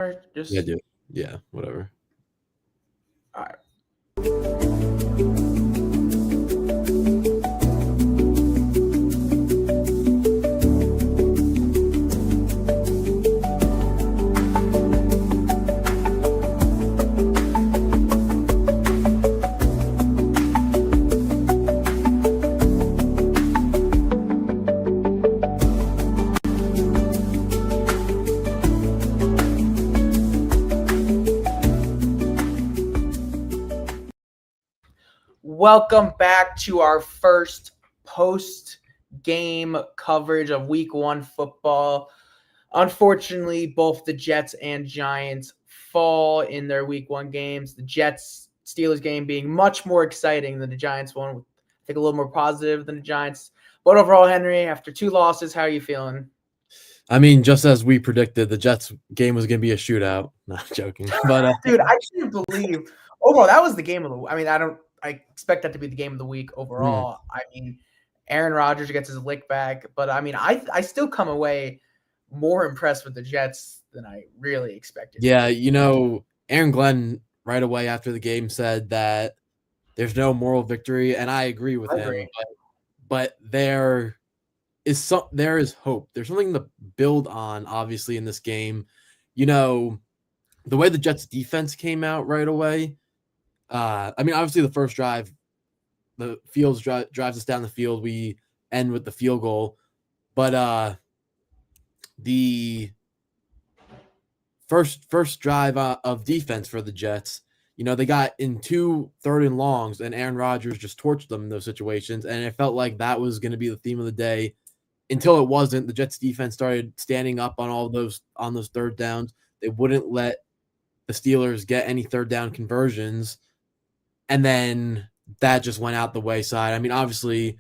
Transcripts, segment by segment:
Or Yeah, just dude. Yeah, whatever. all right. Welcome back to our first post game coverage of week 1 football. Unfortunately, both the Jets and Giants fall in their week 1 games. The Jets Steelers game being much more exciting than the Giants one. I think a little more positive than the Giants. But overall, Henry, after 2 losses, how are you feeling? I mean, just as we predicted, the Jets game was going to be a shootout. Not joking, but Dude, I can't believe overall that was the game of the. I mean, I expect that to be the game of the week mm, overall. I mean, Aaron Rodgers gets his lick back, but I mean, I still come away more impressed with the Jets than I really expected to yeah, be. Aaron Glenn right away after the game said that there's no moral victory, and I agree with I him. agree. But there is hope. There's something to build on, obviously, in this game. The way the Jets defense came out right away. I mean, obviously, the first drive, the Fields drives us down the field. We end with the field goal, but the first drive of defense for the Jets, they got in 2 third and longs, and Aaron Rodgers just torched them in those situations, and it felt like that was going to be the theme of the day until it wasn't. The Jets defense started standing up on those third downs. They wouldn't let the Steelers get any third down conversions, and then that just went out the wayside. I mean, obviously,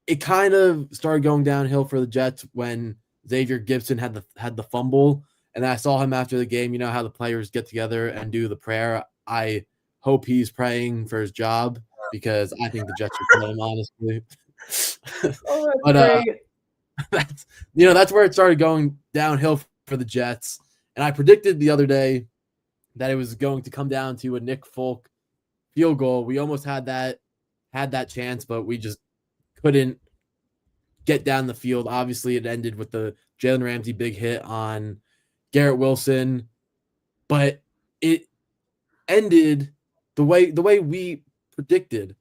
it kind of started going downhill for the Jets when Xavier Gibson had the fumble, and I saw him after the game. You know how the players get together and do the prayer. I hope he's praying for his job because I think the Jets should play him, honestly. Oh, that's but great. that's where it started going downhill for the Jets. And I predicted the other day that it was going to come down to a Nick Folk field goal. We almost had that chance, but we just couldn't get down the field. Obviously, it ended with the Jalen Ramsey big hit on Garrett Wilson, but it ended the way we predicted,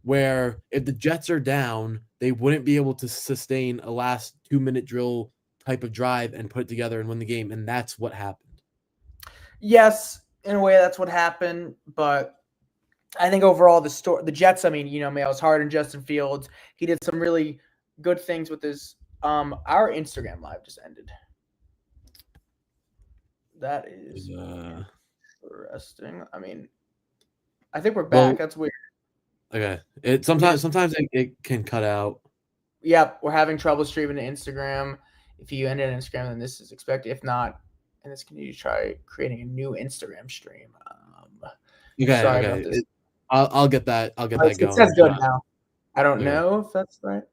where if the Jets are down, they wouldn't be able to sustain a last 2-minute drill type of drive and put it together and win the game, and that's what happened. Yes, in a way, that's what happened, but I think overall the Jets. I mean, I was hard on Justin Fields. He did some really good things with his. Our Instagram live just ended. That is interesting. I mean, I think we're back. Well, That's weird. okay. Sometimes it can cut out. Yep, we're having trouble streaming to Instagram. If you ended Instagram, then this is expected. If not, and this can you try creating a new Instagram stream. Sorry about Okay. this. I'll get that. I'll get that It says going. good now. I don't Okay. know if that's right.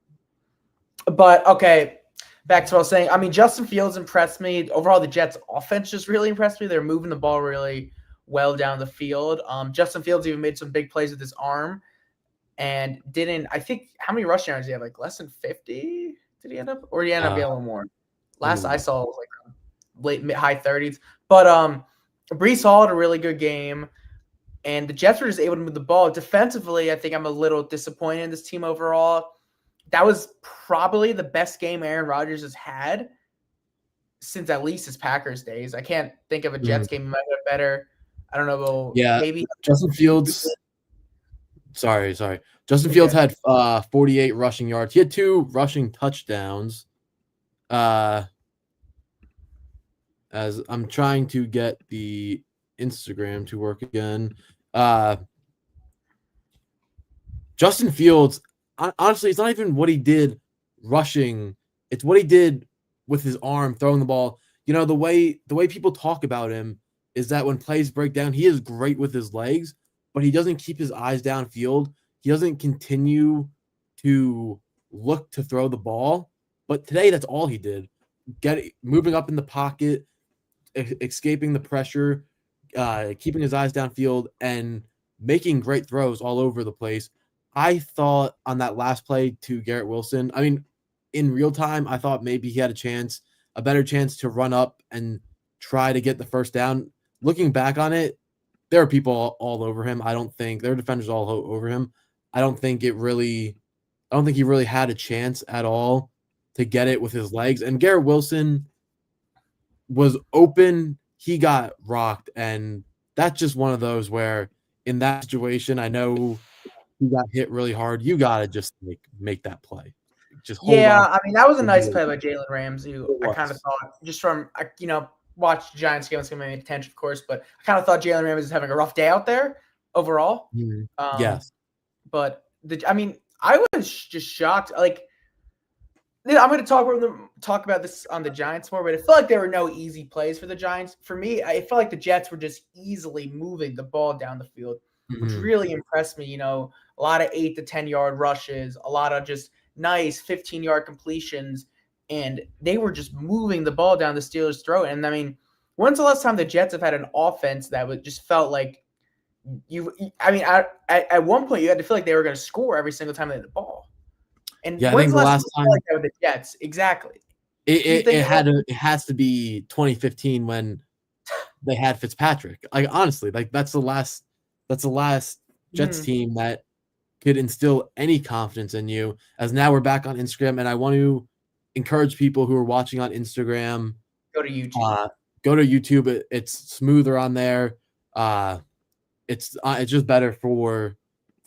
But okay, back to what I was saying. I mean, Justin Fields impressed me. Overall, the Jets' offense just really impressed me. They're moving the ball really well down the field. Justin Fields even made some big plays with his arm, and didn't. I think how many rushing yards did he have? Like less than 50? Did he end up, or did he end up getting a little more? Last I saw was like late high 30s. But Brees Hall had a really good game. And the Jets were just able to move the ball. Defensively, I think I'm a little disappointed in this team overall. That was probably the best game Aaron Rodgers has had since at least his Packers days. I can't think of a Jets game he might have better. I don't know. Yeah, Maybe Justin Fields. Sorry. Justin Fields had 48 rushing yards. He had 2 rushing touchdowns. As I'm trying to get the Instagram to work again. Justin Fields, honestly, it's not even what he did rushing. It's what he did with his arm throwing the ball. The way people talk about him is that when plays break down, he is great with his legs, but he doesn't keep his eyes downfield. He doesn't continue to look to throw the ball. But today, that's all he did. Moving up in the pocket, escaping the pressure, keeping his eyes downfield, and making great throws all over the place. I thought on that last play to Garrett Wilson, I mean, in real time, I thought maybe he had a better chance to run up and try to get the first down. Looking back on it, there are people all over him. I don't think there are defenders all over him. I don't think he really had a chance at all to get it with his legs. And Garrett Wilson was open. He got rocked, and that's just one of those where in that situation, I know he got hit really hard. You gotta just make that play. Just hold Yeah, on. I mean that was a nice play by Jalen Ramsey. Who It I kind of was. thought just from watched the Giants game, it's gonna make attention, of course, but I kind of thought Jalen Ramsey was having a rough day out there overall. Mhm. Um, Yes. but I was just shocked. Like, I'm going to talk about this on the Giants more, but it felt like there were no easy plays for the Giants. For me, I felt like the Jets were just easily moving the ball down the field, which Mhm. really impressed me. A lot of 8 to 10 yard rushes, a lot of just nice 15-yard completions, and they were just moving the ball down the Steelers' throat. And I mean, when's the last time the Jets have had an offense that just felt like at one point you had to feel like they were going to score every single time they had the ball. And Yeah, I when's think the the last time last you felt like time that with the Jets? Exactly. it, Can you it, think it of it? had to it has to be 2015 when they had Fitzpatrick. Like honestly, like that's the last Jets Mhm. team that could instill any confidence in you. As now we're back on Instagram, and I want to encourage people who are watching on Instagram, Go to YouTube. uh, go to YouTube. It's smoother on there. It's just better for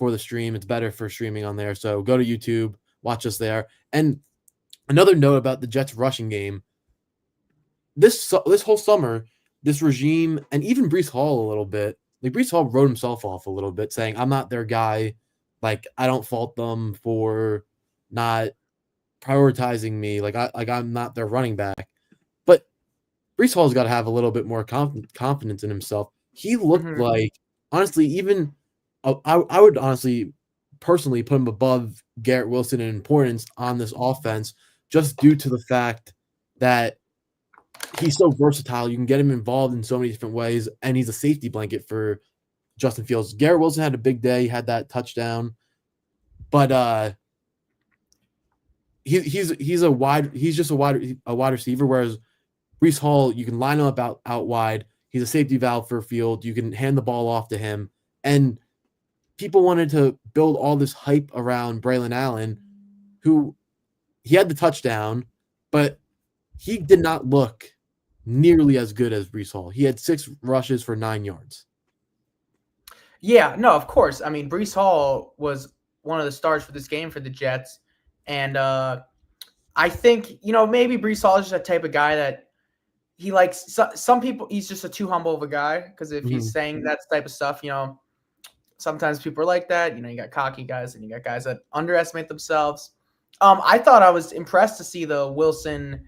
the stream. It's better for streaming on there. So go to YouTube, watch us there. And another note about the Jets rushing game: this whole summer, this regime and even Brees Hall a little bit. Like Brees Hall wrote himself off a little bit, saying, "I'm not their guy. Like I don't fault them for not prioritizing me. I'm not their running back." But Brees Hall's got to have a little bit more confidence in himself. He looked Mhm. like honestly, even I would honestly personally put him above Garrett Wilson in importance on this offense, just due to the fact that he's so versatile. You can get him involved in so many different ways, and he's a safety blanket for Justin Fields. Garrett Wilson had a big day, he had that touchdown, but he's just a wide receiver. Whereas Brees Hall, you can line him up out wide. He's a safety valve for Field. You can hand the ball off to him, and people wanted to build all this hype around Braylon Allen, who he had the touchdown, but he did not look nearly as good as Brees Hall. He had 6 rushes for 9 yards. Yeah, no, of course. I mean, Brees Hall was one of the stars for this game for the Jets, and I think maybe Brees Hall is just that type of guy that he likes. Some people, he's just a too humble of a guy because if he's Mhm. saying that type of stuff, sometimes people are like that. You got cocky guys and you got guys that underestimate themselves. I thought I was impressed to see the Wilson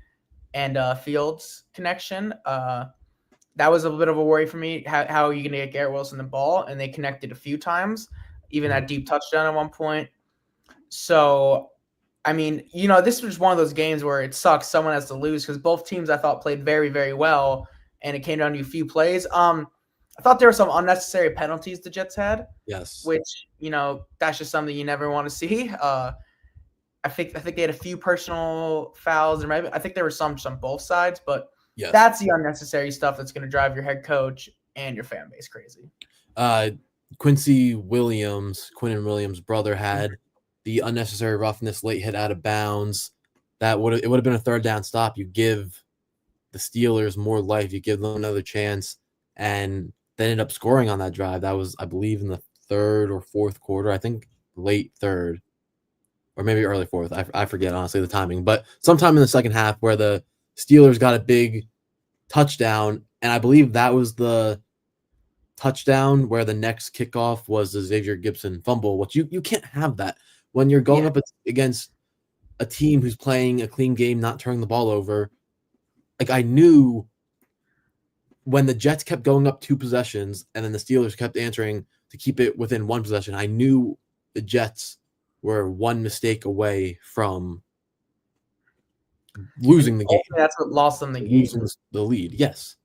and Fields connection. That was a bit of a worry for me. How are you going to get Garrett Wilson the ball? And they connected a few times, even Mhm. that deep touchdown at one point. So, I mean, this was one of those games where it sucks. Someone has to lose because both teams I thought played very, very well, and it came down to a few plays. I thought there were some unnecessary penalties the Jets had, Yes. which that's just something you never want to see. I think they had a few personal fouls, and maybe I think there were some on both sides, but Yes. that's the unnecessary stuff that's going to drive your head coach and your fan base crazy. Uh, Quinnen Williams' brother, had the unnecessary roughness late hit out of bounds. It would have been a third down stop. You give the Steelers more life. You give them another chance, and they ended up scoring on that drive. That was, I believe, in the third or fourth quarter. I think late third, or maybe early fourth. I forget honestly the timing, but sometime in the second half where the Steelers got a big touchdown, and I believe that was the touchdown where the next kickoff was the Xavier Gibson fumble, which you can't have that when you're going Yeah, up against a team who's playing a clean game, not turning the ball over. Like I knew when the Jets kept going up 2 possessions and then the Steelers kept answering to keep it within 1 possession, I knew the Jets were one mistake away from and losing the game, ultimately that's what lost them the game. losing the lead. Yes.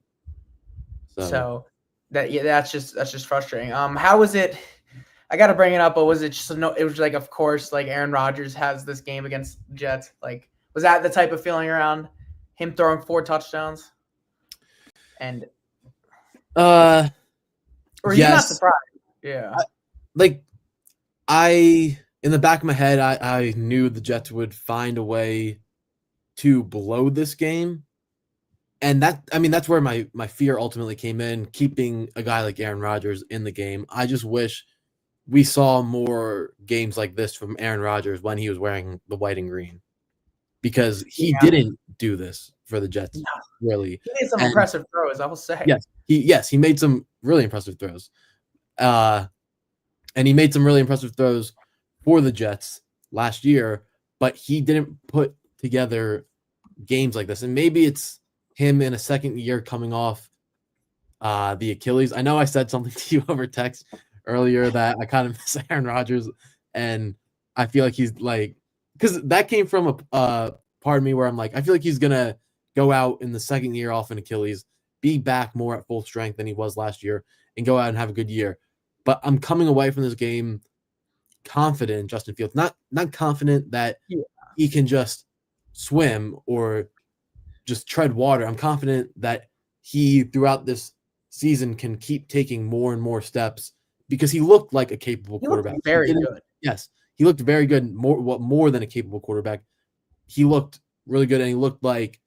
So that's just frustrating. How was it? I got to bring it up, but was it just no? It was like, of course, like Aaron Rodgers has this game against Jets. Like, was that the type of feeling around him throwing 4 touchdowns? And uh or are you not yes. surprised? Yeah. Like I in the back of my head, I knew the Jets would find a way to blow this game. And that's where my fear ultimately came in, keeping a guy like Aaron Rodgers in the game. I just wish we saw more games like this from Aaron Rodgers when he was wearing the white and green, because he Yeah. didn't do this for the Jets, No. really. He made some And impressive throws, I will say. he made some really impressive throws. And he made some really impressive throws for the Jets last year, but he didn't put together games like this. And maybe it's him in a second year coming off the Achilles. I know I said something to you over text earlier that I kind of miss Aaron Rodgers, and I feel like he's like, because that came from a part of me where I'm like, I feel like he's gonna go out in the second year off an Achilles, be back more at full strength than he was last year, and go out and have a good year. But I'm coming away from this game confident in Justin Fields, not confident that he can just swim or just tread water. I'm confident that he throughout this season can keep taking more and more steps, because he looked like a capable quarterback. Very good. Yes, he looked very good. More than a capable quarterback. He looked really good, and he looked like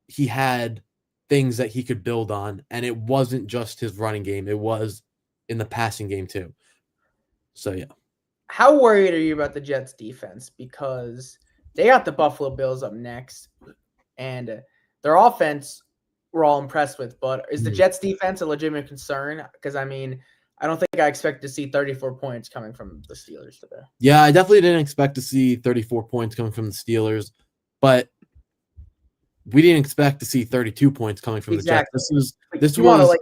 he had things that he could build on, and it wasn't just his running game; it was in the passing game too. So yeah. How worried are you about the Jets defense? Because they got the Buffalo Bills up next, and their offense we're all impressed with. But is the Jets defense a legitimate concern? Because I mean, I don't think I expect to see 34 points coming from the Steelers today. Yeah, I definitely didn't expect to see 34 points coming from the Steelers, but we didn't expect to see 32 points coming from the Jets. This was like,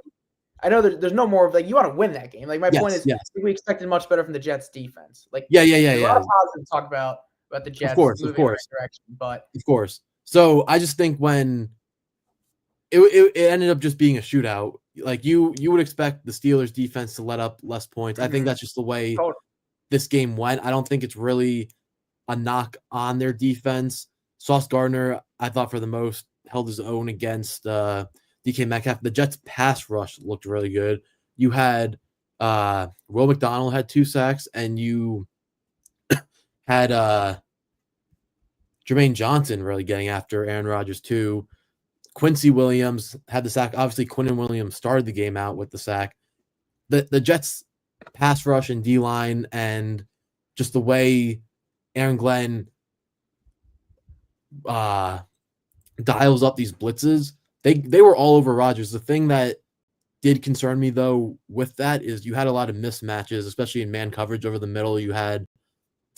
I know there's no more of like, you want to win that game. Like my point is, we expected much better from the Jets defense. Like yeah. A lot of positive talk about the Jets moving in the right direction, but of course. So I just think when it ended up just being a shootout, like you would expect the Steelers defense to let up less points. I think that's just the way this game went. I don't think it's really a knock on their defense. Sauce Gardner, I thought for the most, held his own against DK Metcalf. The Jets pass rush looked really good. You had Will McDonald had 2 sacks, and you had Jermaine Johnson really getting after Aaron Rodgers too. Quincy Williams had the sack. Obviously, Quinnen Williams started the game out with the sack. The Jets pass rush and D-line, and just the way Aaron Glenn dials up these blitzes, they were all over Rodgers. The thing that did concern me, though, with that is you had a lot of mismatches, especially in man coverage over the middle. You had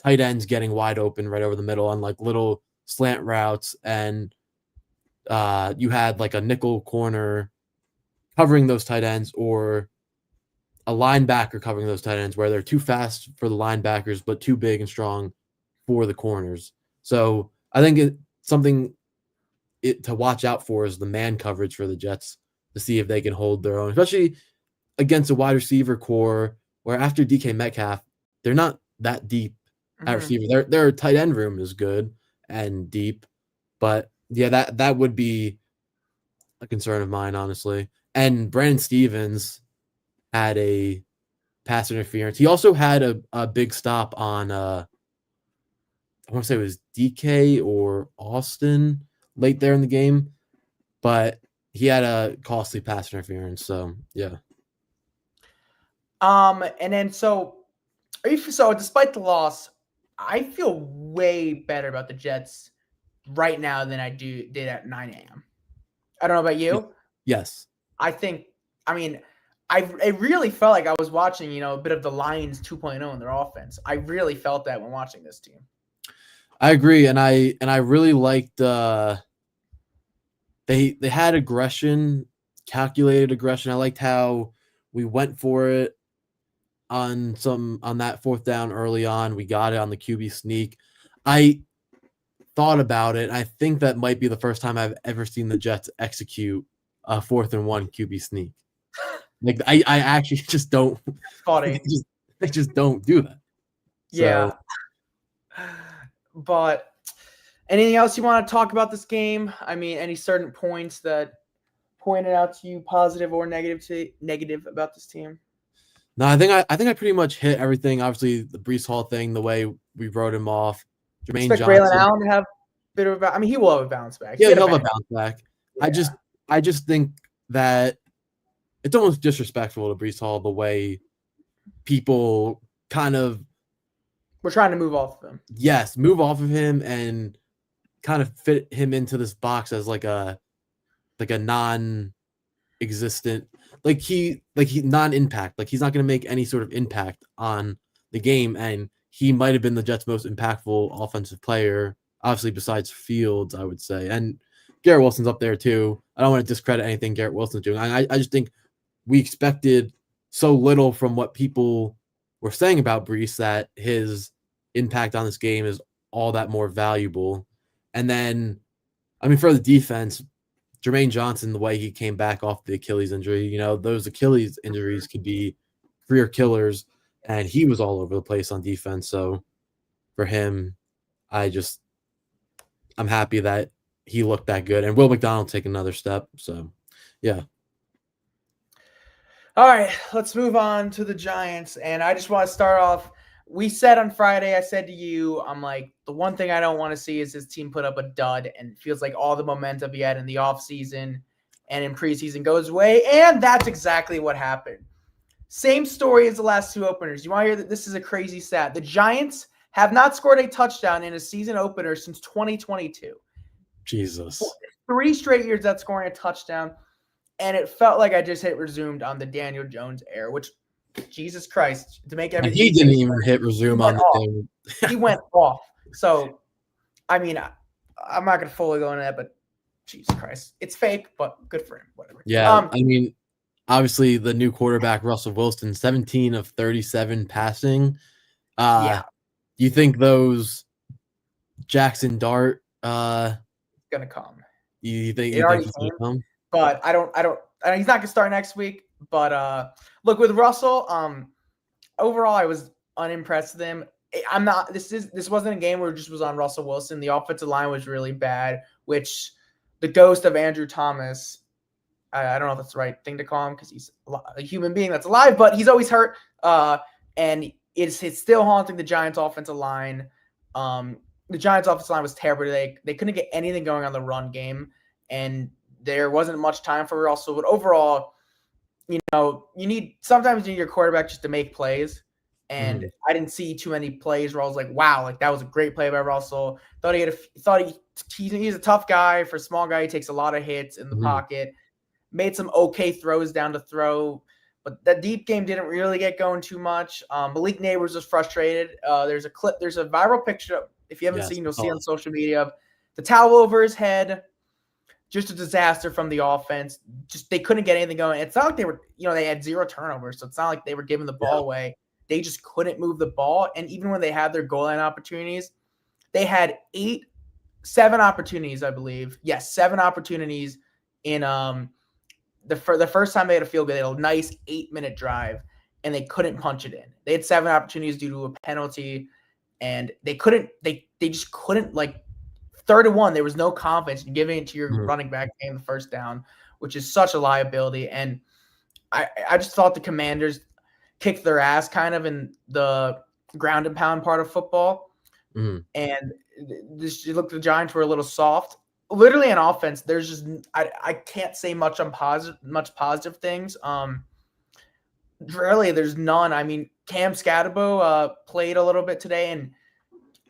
tight ends getting wide open right over the middle on like little slant routes, and you had like a nickel corner covering those tight ends, or a linebacker covering those tight ends, where they're too fast for the linebackers but too big and strong for the corners. So I think something to watch out for is the man coverage for the Jets, to see if they can hold their own, especially against a wide receiver core where after DK Metcalf, they're not that deep at receiver. Their tight end room is good and deep, but yeah, that would be a concern of mine, honestly. And Brandon Stevens had a pass interference. He also had a big stop on I want to say it was DK or Austin late there in the game, but he had a costly pass interference. So yeah. And then so despite the loss, I feel way better about the Jets right now than I did at 9 a.m. I don't know about you. Yes. I really felt like I was watching, a bit of the Lions 2.0 in their offense. I really felt that when watching this team. I agree, and I really liked they had aggression, calculated aggression. I liked how we went for it on that 4th down early on. We got it on the QB sneak. I thought about it. I think that might be the first time I've ever seen the Jets execute a 4th and 1 QB sneak. Like I actually just don't. Funny. They just don't do that. Yeah. So, But anything else you want to talk about this game? I mean, any certain points that pointed out to you, positive or negative about this team? no, I think I pretty much hit everything. Obviously, the Brees Hall thing, the way we wrote him off. Jermaine Expect Braylon Johnson. Allen to have a bit of I mean, he will have a bounce back. Yeah, He had he'll have a bad- bounce back. Yeah. I just think that it's almost disrespectful to Brees Hall the way people kind of We're trying to move off of him. move off of him and kind of fit him into this box as like a non-existent, like he non-impact, like he's not going to make any sort of impact on the game, and he might have been the Jets' most impactful offensive player, obviously besides Fields, I would say, and Garrett Wilson's up there too. I don't want to discredit anything Garrett Wilson's doing. I just think we expected so little from what people were saying about Brees that his impact on this game is all that more valuable. And then, I mean, for the defense, Jermaine Johnson, the way he came back off the Achilles injury, those Achilles injuries could be career killers, and he was all over the place on defense. So for him, I'm happy that he looked that good, and Will McDonald take another step. So, yeah. All right, let's move on to the Giants. And I just want to start off. We said on Friday, I said to you, I'm like, the one thing I don't want to see is this team put up a dud, and it feels like all the momentum we had in the offseason and in preseason goes away. And that's exactly what happened. Same story as the last two openers. You want to hear that? This is a crazy stat. The Giants have not scored a touchdown in a season opener since 2022. Jesus. 3 straight years without scoring a touchdown. And it felt like I just hit resumed on the Daniel Jones era, which, Jesus Christ, to make everything. He didn't even hit resume on the thing. He went off. So, I mean, I'm not going to fully go into that, but Jesus Christ. It's fake, but good for him. Whatever. Yeah, I mean, obviously the new quarterback, Russell Wilson, 17 of 37 passing. Yeah. You think those Jackson Dart Going to come. You think he's going to come? But I don't he's not going to start next week, but look, with Russell, overall I was unimpressed with him. I'm not this wasn't a game where it just was on Russell Wilson. The offensive line was really bad, which the ghost of Andrew Thomas, I don't know if that's the right thing to call him because he's a human being that's alive, but he's always hurt. And it's still haunting the Giants offensive line. The Giants offensive line was terrible. They couldn't get anything going on the run game, and there wasn't much time for Russell. But overall, sometimes you need your quarterback just to make plays. And I didn't see too many plays where I was like, wow, like that was a great play by Russell. He's a tough guy. For a small guy, he takes a lot of hits in the pocket. Made some okay throws down to throw. But that deep game didn't really get going too much. Malik Neighbors was frustrated. There's a viral picture. If you haven't seen, you'll see on social media of the towel over his head. Just a disaster from the offense. Just they couldn't get anything going. It's not like they were, they had 0 turnovers, so it's not like they were giving the ball away. They just couldn't move the ball. And even when they had their goal line opportunities, they had 7 opportunities, I believe. Yes, 7 opportunities in the first time they had a field goal. They had a nice 8-minute drive, and they couldn't punch it in. They had 7 opportunities due to a penalty, and they just couldn't, like, 3rd and 1, there was no confidence in giving it to your running back getting the first down, which is such a liability. And I just thought the Commanders kicked their ass kind of in the ground and pound part of football. And the Giants were a little soft. Literally on offense, there's just I can't say much positive things. Really, there's none. I mean, Cam Scatterbo played a little bit today, and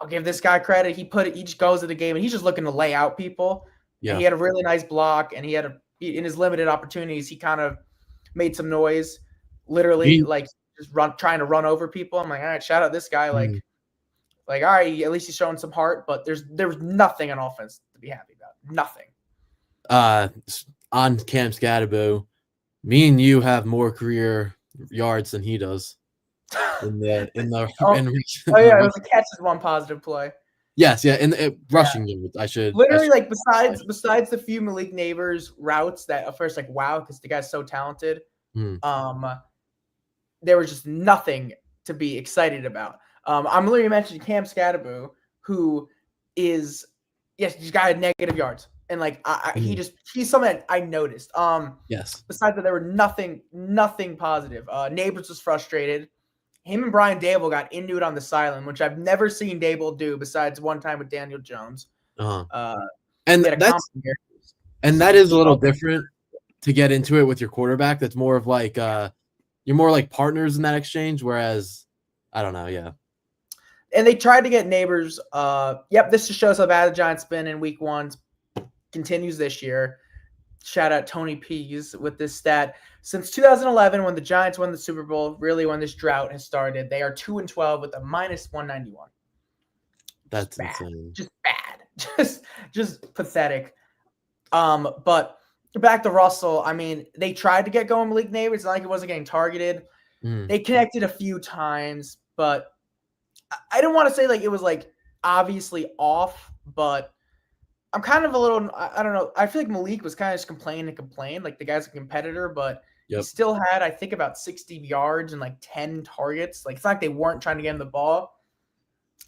I'll give this guy credit. He just goes to the game and he's just looking to lay out people. Yeah. And he had a really nice block, and in his limited opportunities, he kind of made some noise, literally trying to run over people. I'm like, all right, shout out this guy. Like, all right, at least he's showing some heart, but there was nothing on offense to be happy about. Nothing. On Cam Scatterbo, me and you have more career yards than he does. It was a catch is one positive play. Yes, yeah, and rushing yards. I should. Literally, like besides the few Malik Neighbors routes that at first like wow because the guy's so talented, Hmm. um, there was just nothing to be excited about. I'm literally mentioning Cam Scadaboo, who is yes, he's got negative yards, and like Hmm. he's something that I noticed. Yes. Besides that, there were nothing positive. Neighbors was frustrated. Him and Brian Dable got into it on the sideline, which I've never seen Dable do besides one time with Daniel Jones. Uh-huh. Uh, And he had a comment that's here. and that is a little different to get into it with your quarterback. That's more of like you're more like partners in that exchange. Whereas I don't know. Yeah. And they tried to get Neighbors. Yep, this just shows how bad the Giants been in week 1. Continues this year. Shout out Tony Pease with this stat. Since 2011, when the Giants won the Super Bowl, really when this drought has started, they are 2-12 with a minus 191. That's Bad. insane. Just bad. Just pathetic. But back to Russell. I mean, they tried to get going Malik Neighbors. It's not like it wasn't getting targeted. They connected a few times, but I don't want to say like it was like obviously off, but I'm kind of a little, I don't know. I feel like Malik was kind of just complain. Like the guy's a competitor, but he Yep. still had, I think, about 60 yards and like 10 targets. Like it's not like they weren't trying to get him the ball.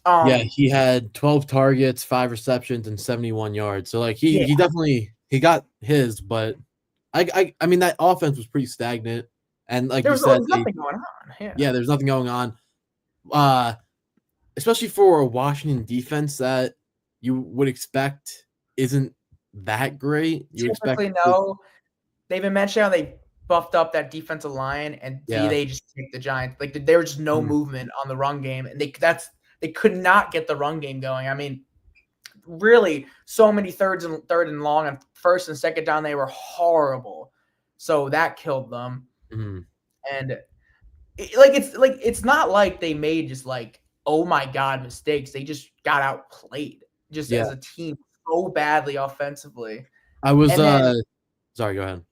Yeah, he had 12 targets, 5 receptions, and 71 yards. So like Yeah, he definitely he got his, but I mean that offense was pretty stagnant. And like there you was, said, nothing going on. yeah, there's nothing going on. Especially for a Washington defense that you would expect isn't that great. You expect Typically, no. They've been mentioning how they buffed up that defensive line, and yeah. they just take the Giants. Like there was just no movement on the run game, and they could not get the run game going. I mean, really, so many third and long and first and second down, they were horrible. So that killed them. Mm-hmm. And it's not like they made just like oh my god mistakes. They just got outplayed just Yeah. as a team so badly offensively. I was And then sorry, go ahead.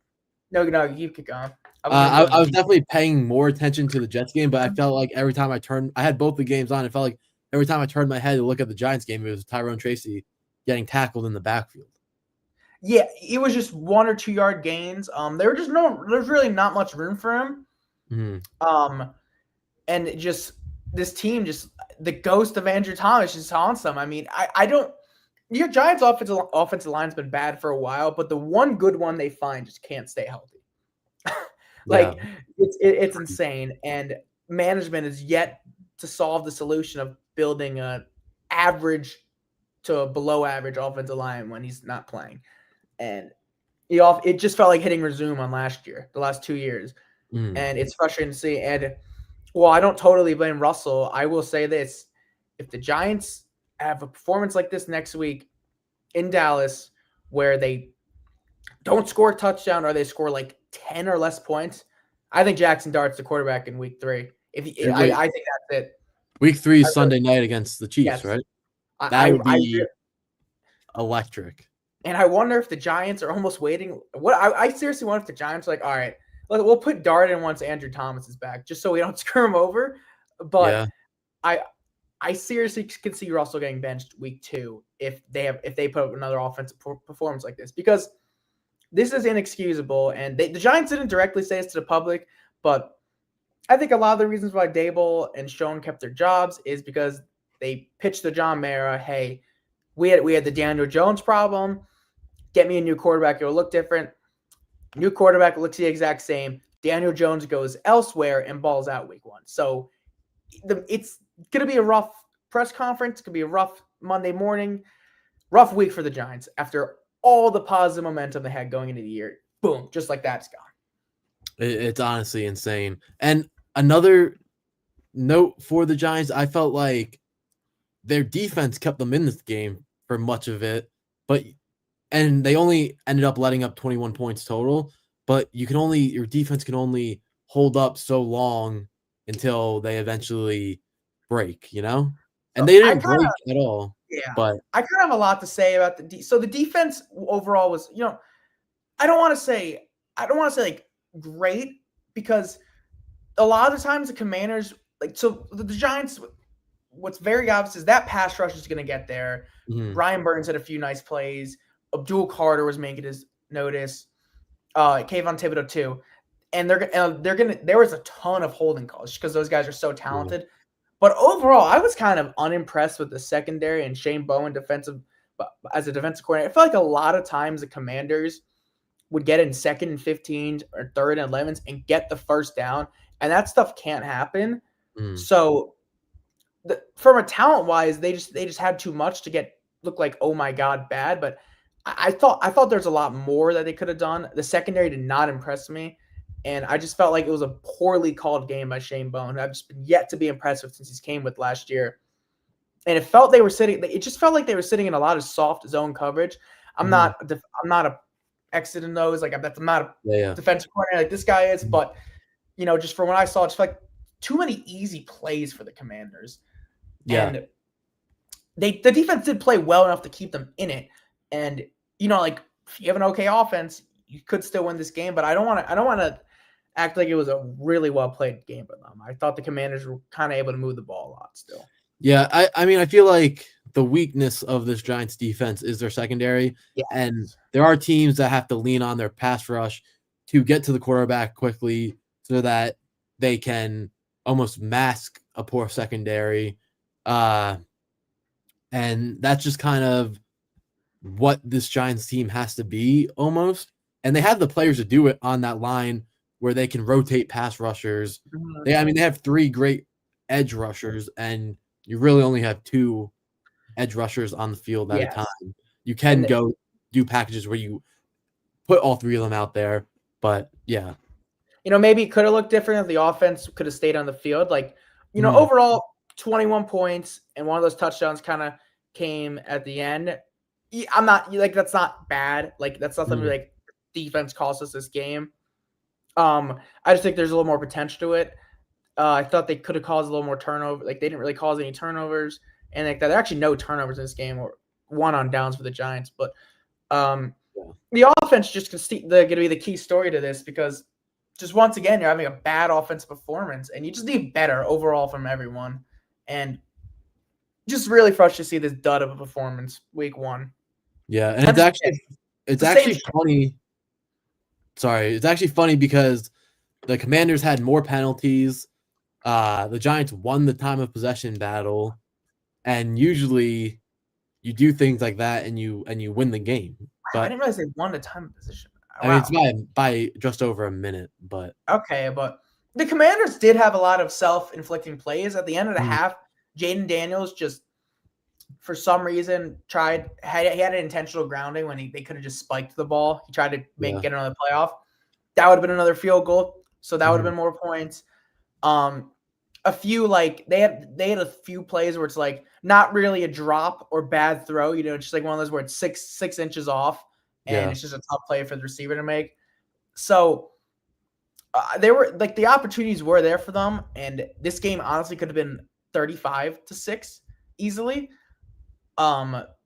no, you keep going. I was definitely paying more attention to the Jets game, but I felt like every time I had both the games on. It felt like every time I turned my head to look at the Giants game, it was Tyrone Tracy getting tackled in the backfield. Yeah, it was just 1 or 2 yard gains. There's really not much room for him. Mm-hmm. And just this team, just the ghost of Andrew Thomas just haunts them. I mean, I don't. Your Giants' offensive line's been bad for a while, but the one good one they find just can't stay healthy. Like it's insane, and management is yet to solve the solution of building a average to a below average offensive line when he's not playing, and it just felt like hitting resume on the last 2 years, and it's frustrating to see. And well, I don't totally blame Russell. I will say this: if the Giants have a performance like this next week in Dallas, where they don't score a touchdown or they score like 10 or less points, I think Jackson Dart's the quarterback in week 3. I think that's it. Week 3 is Sunday night against the Chiefs, Yes. right? That would be electric. And I wonder if the Giants are almost waiting. I seriously wonder if the Giants are like, all right, we'll put Dart in once Andrew Thomas is back, just so we don't screw him over. But yeah. I seriously can see Russell getting benched week 2 if they put up another offensive performance like this, because this is inexcusable. And the Giants didn't directly say this to the public, but I think a lot of the reasons why Dable and Schoen kept their jobs is because they pitched to John Mara, hey, we had the Daniel Jones problem. Get me a new quarterback. It'll look different. New quarterback looks the exact same. Daniel Jones goes elsewhere and balls out week 1. So it's going to be a rough press conference. It's going to be a rough Monday morning. Rough week for the Giants after all the positive momentum they had going into the year. Boom, just like that, it's gone. It's honestly insane. And another note for the Giants, I felt like their defense kept them in this game for much of it, and they only ended up letting up 21 points total, but your defense can only hold up so long until they eventually break, And So they didn't break at all. Yeah, but I kind of have a lot to say about so the defense overall was, I don't want to say like great, because a lot of the times the Commanders, like, so the Giants what's very obvious is that pass rush is going to get there. Mhm. Brian Burns had a few nice plays. Abdul Carter was making his notice. Kayvon Thibodeau too, and they're gonna. There was a ton of holding calls because those guys are so Yeah. talented. But overall, I was kind of unimpressed with the secondary and Shane Bowen as a defensive coordinator. I feel like a lot of times the Commanders would get in 2nd and 15 or 3rd and 11s and get the first down, and that stuff can't happen. Mm. So, from a talent wise, they just had too much to look like, oh my god, bad. But I thought there's a lot more that they could have done. The secondary did not impress me, and I just felt like it was a poorly called game by Shane Bowen, who I've just been yet to be impressed with since he's came with last year. And it just felt like they were sitting in a lot of soft zone coverage. I'm Mhm. not a exit in those. Like, I'm not a Yeah. defensive coordinator like this guy is, Mhm. but just from what I saw, just like too many easy plays for the Commanders, Yeah. and the defense did play well enough to keep them in it. And like, if you have an okay offense, you could still win this game. But I don't want to act like it was a really well played game for them. I thought the Commanders were kind of able to move the ball a lot still. Yeah, I mean, I feel like the weakness of this Giants defense is their secondary, Yeah. and there are teams that have to lean on their pass rush to get to the quarterback quickly so that they can almost mask a poor secondary. And that's just kind of what this Giants team has to be almost. And they have the players to do it on that line where they can rotate pass rushers. Mhm. They have 3 great edge rushers, and you really only have 2 edge rushers on the field at a Yes. time. You can And go do packages where you put all 3 of them out there, but yeah. maybe it could have looked different if the offense could have stayed on the field. Like, Mhm. overall, 21 points and one of those touchdowns kind of came at the end. I'm not like, that's not bad. Like, that's not something Mhm. like defense cost us this game. I just think there's a little more potential to it. I thought they could have caused a little more turnover. Like, they didn't really cause any turnovers, and like that, there are actually no turnovers in this game, or one on downs for the Giants. But Yeah. the offense just going to be the key story to this, because just once again, you're having a bad offensive performance, and you just need better overall from everyone. And just really frustrating to see this dud of a performance week 1. Yeah, and I'm it's just actually it's it's the same actually shit. funny. Sorry, it's actually funny because the Commanders had more penalties. The Giants won the time of possession battle, and usually you do things like that and you win the game. Wow, I But didn't realize they won the time of position. I mean, it's Wow. by just over a minute. But Okay, but the Commanders did have a lot of self-inflicting plays at the end of the Mhm. half. Jaden Daniels just, for some reason, he had an intentional grounding when they could have just spiked the ball. He tried to Yeah. get another playoff. That would have been another field goal, so that would have Mhm. been more points. A few, like, they had a few plays where it's like not really a drop or bad throw, it's just like one of those where it's 6 inches off, and Yeah. it's just a tough play for the receiver to make. So they were like, the opportunities were there for them, and this game honestly could have been 35-6 easily. But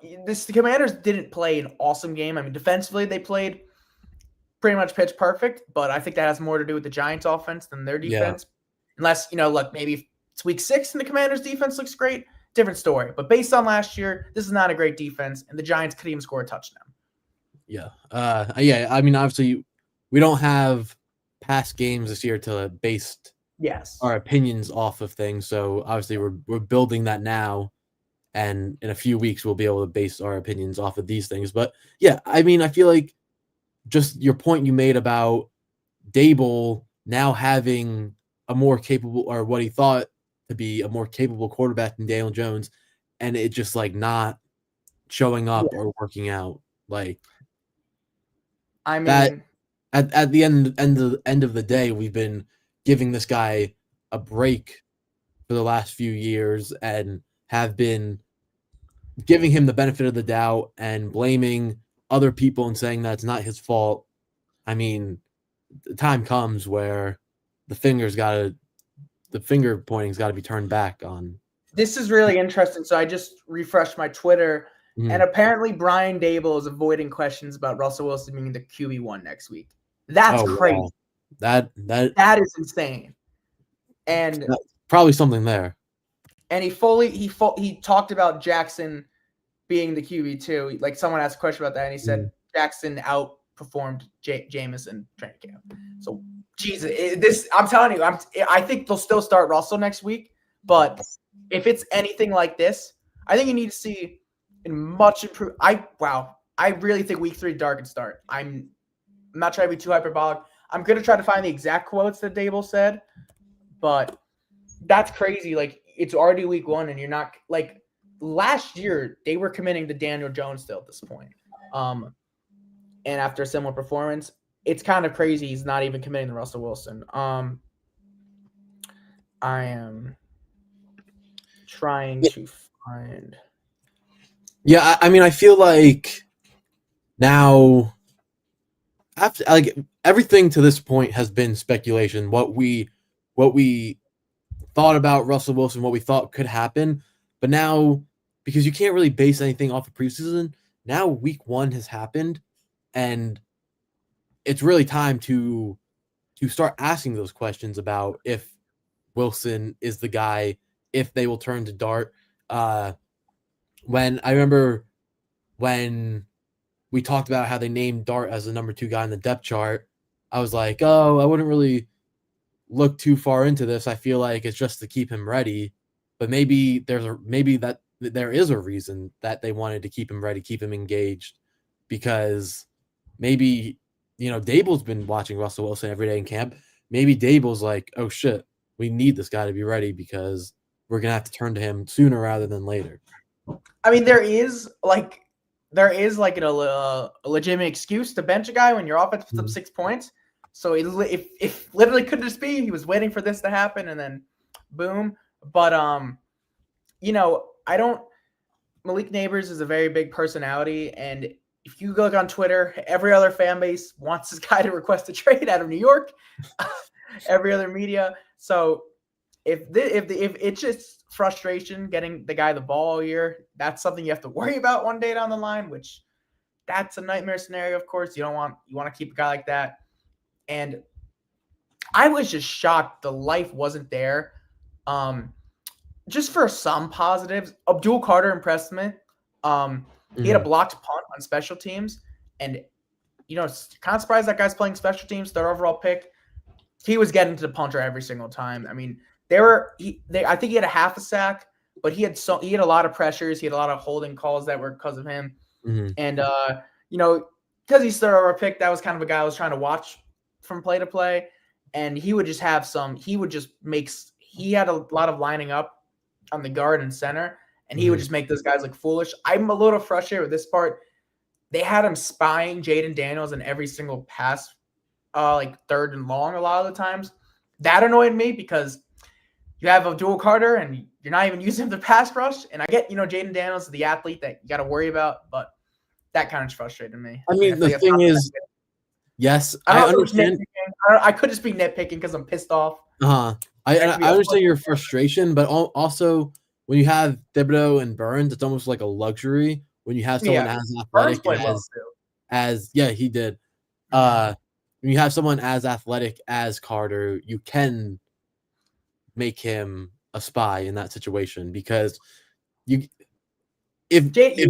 the Commanders didn't play an awesome game. I mean, defensively they played pretty much pitch perfect, but I think that has more to do with the Giants' offense than their Yeah. defense. Unless, look, maybe it's week 6 and the Commanders' defense looks great, different story. But based on last year, this is not a great defense, and the Giants could even score a touchdown. Yeah. Yeah. I mean, obviously, we don't have past games this year to base Yes. our opinions off of things. So obviously, we're building that now, and in a few weeks, we'll be able to base our opinions off of these things. But yeah, I mean, I feel like just your point you made about Dable now having a more capable, or what he thought to be a more capable quarterback than Daniel Jones, and it just like not showing Yeah. up or working out like I that. mean, At the end of the day, we've been giving this guy a break for the last few years and have been giving him the benefit of the doubt and blaming other people and saying that it's not his fault. I mean, the time comes where the finger pointing's got to be turned back on. this is really interesting. So I just refreshed my Twitter, and Mhm. apparently Brian Dable is avoiding questions about Russell Wilson being the QB1 next week. That's Oh crazy. wow, that That is insane. And probably something there. and he talked about Jackson being the QB2. Like someone asked a question about that, and he said Jackson outperformed Jameson training camp. So Jesus, this I'm telling you, I think they'll still start Russell next week, but if it's anything like this, I think you need to see much improved. I really think week 3 Dart can start. I'm not trying to be too hyperbolic. I'm gonna try to find the exact quotes that Dable said, but that's crazy. Like it's already week 1, and you're not like last year they were committing to Daniel Jones still at this point. And after a similar performance, it's kind of crazy he's not even committing to Russell Wilson. I am trying to find. Yeah, I mean, I feel like now, after like everything to this point has been speculation. What we thought about Russell Wilson, what we thought could happen, but now because you can't really base anything off of preseason, now week 1 has happened, and it's really time to start asking those questions about if Wilson is the guy, if they will turn to Dart. When I remember when we talked about how they named Dart as the number 2 guy in the depth chart, I was like, oh, I wouldn't really look too far into this. I feel like it's just to keep him ready, but maybe there is a reason that they wanted to keep him ready, keep him engaged, because maybe Dable's been watching Russell Wilson every day in camp. Maybe Dable's like, oh shit, we need this guy to be ready because we're gonna have to turn to him sooner rather than later. I mean, there is like a legitimate excuse to bench a guy when your offense puts up 6 points. So if literally could just be he was waiting for this to happen and then boom. But I don't. Malik Neighbors is a very big personality, and if you look on Twitter, every other fan base wants this guy to request a trade out of New York. Every other media. So if it's just frustration getting the guy the ball all year, that's something you have to worry about one day down the line, which that's a nightmare scenario, of course. You want to keep a guy like that. And I was just shocked the life wasn't there. Just for some positives, Abdul Carter impressed me. He had a blocked punt on special teams, and kind of surprised that guy's playing special teams, third overall pick. He was getting to the punter every single time. I mean, I think he had a half a sack, but he had a lot of pressures. He had a lot of holding calls that were because of him. And because he's third overall pick, that was kind of a guy I was trying to watch from play to play. And he would just have he had a lot of lining up on the guard and center, and he would just make those guys look foolish. I'm a little frustrated with this part. They had him spying Jaden Daniels in every single pass, like third and long a lot of the times. That annoyed me because you have Abdul Carter and you're not even using him to pass rush. And I get, Jaden Daniels is the athlete that you got to worry about, but that kind of frustrated me. I mean, the thing is, yes, I understand. I could just be nitpicking because I'm pissed off. I understand your frustration, but also when you have Thibodeau and Burns, it's almost like a luxury when you have someone as athletic as he did. When you have someone as athletic as Carter, you can make him a spy in that situation because if Jaden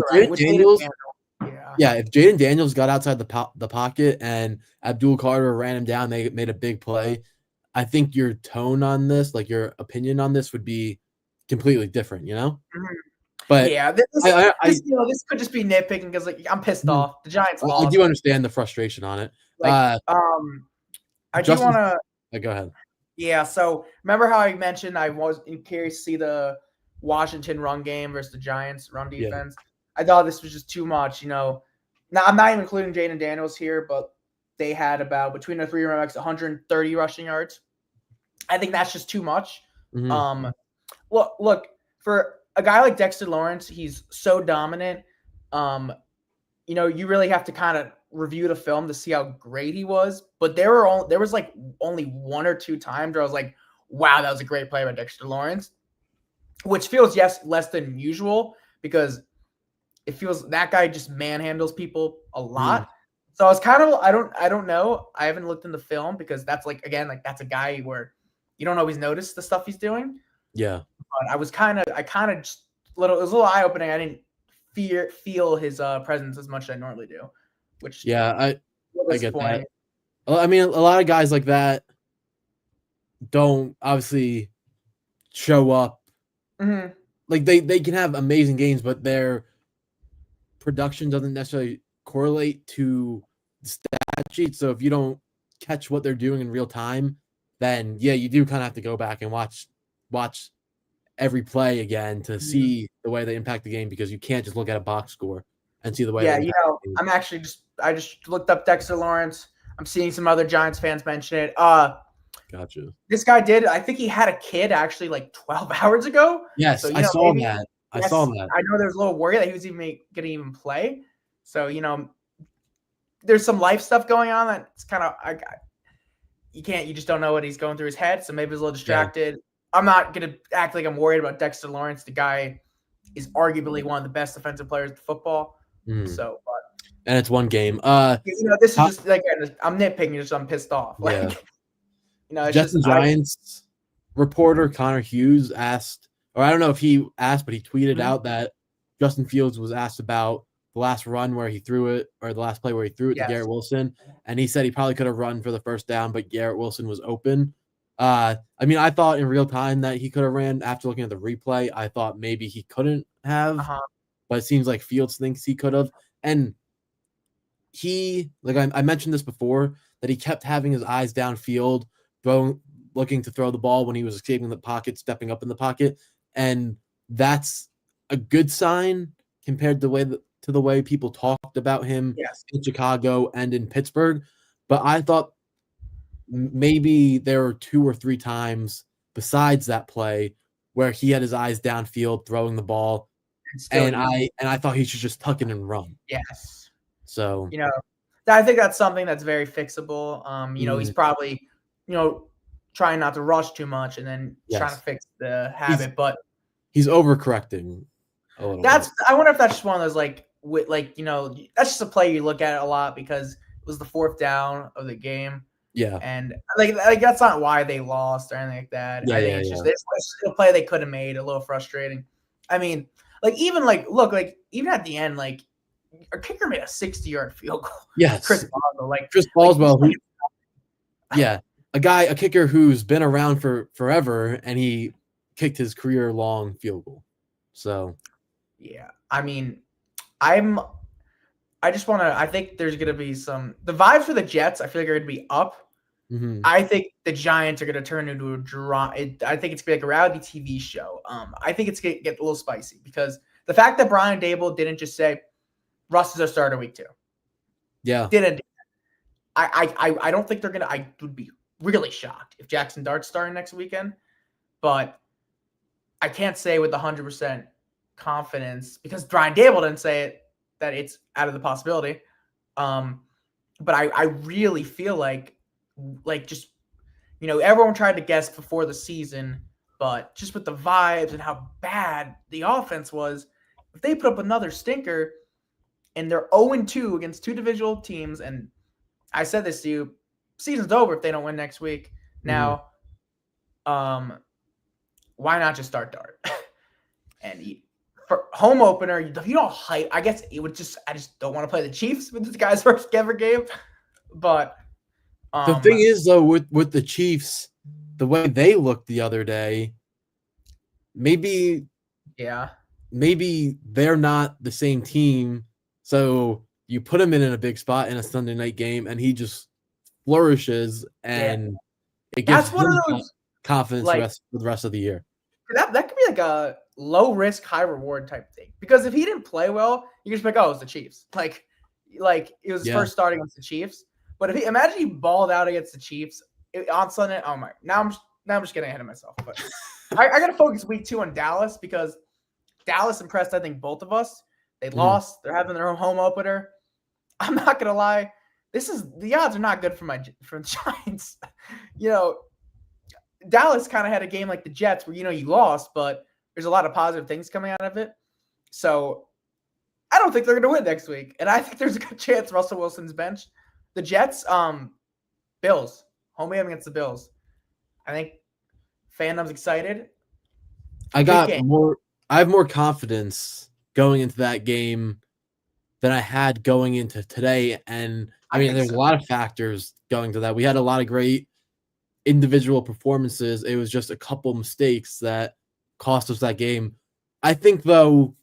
Daniels got outside the pocket and Abdul Carter ran him down, they made a big play. I think your tone on this, like your opinion on this, would be completely different, But this could just be nitpicking because I'm pissed off. The Giants lost. I do understand the frustration on it. I do want to. Go ahead. Yeah. So remember how I mentioned I was curious to see the Washington run game versus the Giants run defense. Yeah. I thought this was just too much. Now I'm not even including Jaden Daniels here, but they had about between the 3 running backs 130 rushing yards. I think that's just too much. Look, for a guy like Dexter Lawrence, he's so dominant. You really have to kind of review the film to see how great he was. But there was like only 1 or 2 times where I was like, wow, that was a great play by Dexter Lawrence, which feels less than usual because it feels that guy just manhandles people a lot. So I was kind of, I don't know. I haven't looked in the film because that's that's a guy where you don't always notice the stuff he's doing. Yeah. But I kind of just little. It was a little eye opening. I didn't feel his presence as much as I normally do, which Yeah, I get that. disappointing. I mean, a lot of guys like that don't obviously show up. Mm-hmm. Like they can have amazing games, but their production doesn't necessarily correlate to the stat sheet. So if you don't catch what they're doing in real time, then yeah, you do kind of have to go back and watch every play again to see the way they impact the game, because you can't just look at a box score and see the way Yeah, they impact the game. I'm actually I just looked up Dexter Lawrence. I'm seeing some other Giants fans mention it. Gotcha. This guy I think he had a kid actually like 12 hours ago. Yes, So, I saw maybe, that. I yes, saw that. I know there's a little worry that he was going to even play. So, there's some life stuff going on that it's kind of, you just don't know what he's going through his head. So maybe he's a little distracted. Yeah. I'm not going to act like I'm worried about Dexter Lawrence. The guy is arguably one of the best defensive players in football. So, and it's one game. This is just like, I'm nitpicking, just I'm pissed off. Yeah. Like, it's Justin Giants reporter Connor Hughes asked, or I don't know if he asked, but he tweeted out that Justin Fields was asked about the last run where he threw it, or the last play where he threw it to Garrett Wilson, and he said he probably could have run for the first down, but Garrett Wilson was open. I mean, I thought in real time that he could have ran. After looking at the replay, I thought maybe he couldn't have, but it seems like Fields thinks he could have. And he, like I mentioned this before, that he kept having his eyes downfield, looking to throw the ball when he was escaping the pocket, stepping up in the pocket, and that's a good sign compared to the way people talked about him in Chicago and in Pittsburgh. But I thought maybe there were 2 or 3 times besides that play where he had his eyes downfield throwing the ball, and I thought he should just tuck it and run. Yes. So I think that's something that's very fixable. He's probably trying not to rush too much and then trying to fix the habit, but he's overcorrecting a little bit. I wonder if that's just one of those that's just a play you look at a lot because it was the 4th down of the game. Yeah. And like that's not why they lost or anything like that. I think it's just a play they could have made, a little frustrating. I mean, even at the end, a kicker made a 60-yard field goal. Yes. Chris Boswell. Chris Boswell. A kicker who's been around for forever, and he kicked his career-long field goal. So, yeah. I mean, I think there's going to be the vibes for the Jets, I feel like are going to be up. Mm-hmm. I think the Giants are going to turn into a draw. I think it's going to be like a reality TV show. I think it's going to get a little spicy because the fact that Brian Daboll didn't just say, Russ is our starter week 2. Yeah. Didn't. I don't think they're going to. I would be really shocked if Jackson Dart's starting next weekend. But I can't say with 100% confidence because Brian Daboll didn't say it that it's out of the possibility. But I really feel like just, everyone tried to guess before the season, but just with the vibes and how bad the offense was, if they put up another stinker and they're 0-2 against 2 divisional teams, and I said this to you, season's over if they don't win next week. Now, why not just start Dart? And for home opener, you don't hype. I guess it would I just don't want to play the Chiefs with this guy's first ever game. But the thing is, though, with the Chiefs, the way they looked the other day, maybe they're not the same team. So you put him in a big spot in a Sunday night game, and he just flourishes, and it gives him confidence for the rest of the year. That could be like a low risk, high reward type thing. Because if he didn't play well, you can just be like, oh, it's the Chiefs. Like it was his first starting against the Chiefs. But imagine he balled out against the Chiefs on Sunday. Oh my! Now I'm just getting ahead of myself. But I got to focus week 2 on Dallas because Dallas impressed, I think, both of us. They lost. They're having their own home opener. I'm not gonna lie. The odds are not good for the Giants. Dallas kind of had a game like the Jets where you lost, but there's a lot of positive things coming out of it. So I don't think they're gonna win next week, and I think there's a good chance Russell Wilson's benched. The Jets, Bills, home game against the Bills. I think fandom's excited. I Big got game. more. I have more confidence going into that game than I had going into today. And I I mean, think there's a so. lot of factors going to that. We had a lot of great individual performances. It was just a couple mistakes that cost us that game. I think though,